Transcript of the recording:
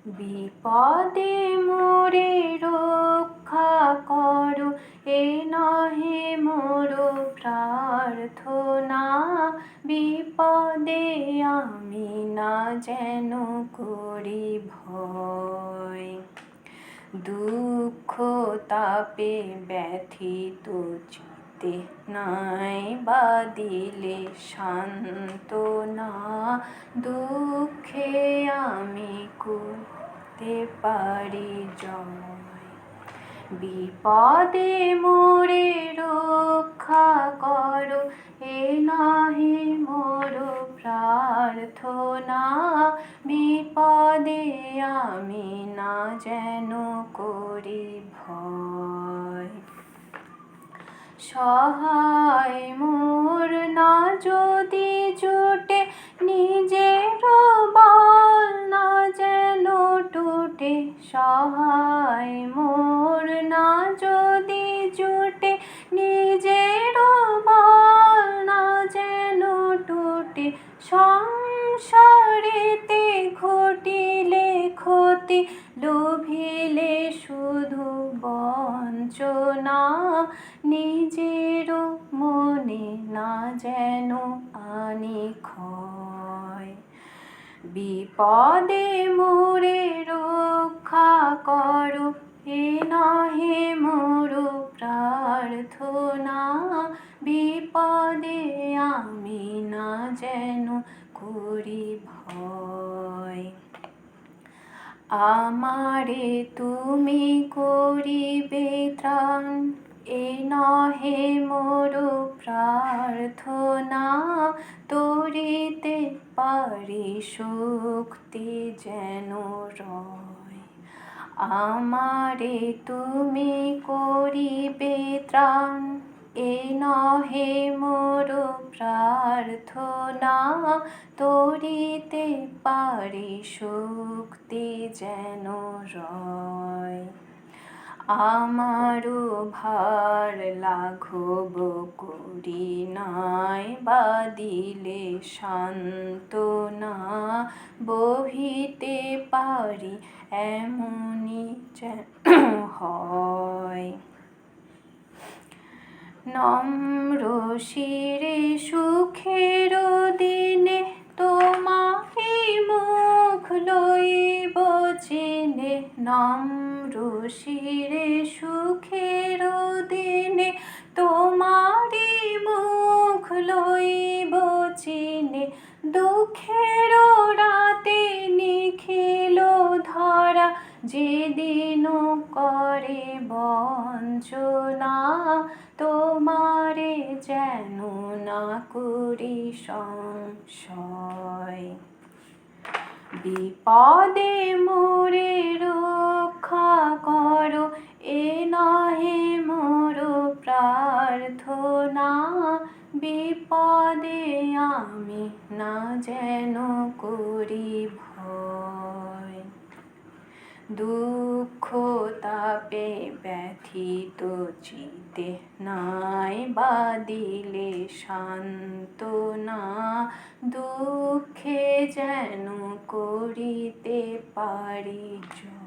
বিপদে মোরে রক্ষা করো, এ নহে মোর প্রার্থনা। বিপদে আমি না যেন করি ভয়। দুঃখ তাপে ব্যথিত চিত্তে নাই বা দিলে সান্ত্বনা। দুঃখে আমি করতে পারি জয়। বিপদে মোরে রক্ষা করো, এ নহে মোর প্রার্থনা। বিপদে আমি না যেন করি ভয়। সহায় মোর না যদি জুটে, নিজের বল না যেন টুটে। সহায় মোর না যদি জুটে, নিজের বল না যেন টুটে। সংসারেতে ঘটিলে ক্ষতি, লোভিলে শুধু বঞ্চনা। নিজের মনে না যেন আনি ক্ষয়। বিপদে মোরে রক্ষা করো, এ নহে মোর প্রার্থনা। বিপদে আমি না যেন করি ভয়। আমারে তুমি করিবে ত্রাণ, এ নহে মোর প্রার্থনা। তরিতে পারি শক্তি যেন রয়। আমারে তুমি করিবে ত্রাণ, এ নহে মোর প্রার্থনা। তরিতে পারি শক্তি যেন রয়। আমারও ভার লাঘব করি নাই বা দিলে সান্ত্বনা। বহিতে পারি এমনি যেন হয়। নম্র শিরে সুখের দিনে, তোমারি মুখ লইব চিনে। নম্র শিরে সুখের দিনে, তোমারি মুখ লইব চিনে। দুঃখের রাতে নিখিল ধরা, যেদিন করে বঞ্চনা। তোমারে যেন না করি সংশয়। বিপদে মোরে রক্ষা করো, এ নহে মোর প্রার্থনা। বিপদে আমি না যেন করি ভয়। দুঃখ তাপে ব্যথিত চিত্তে নাই বা দিলে সান্ত্বনা। দুঃখে যেন করিতে পারি জয়।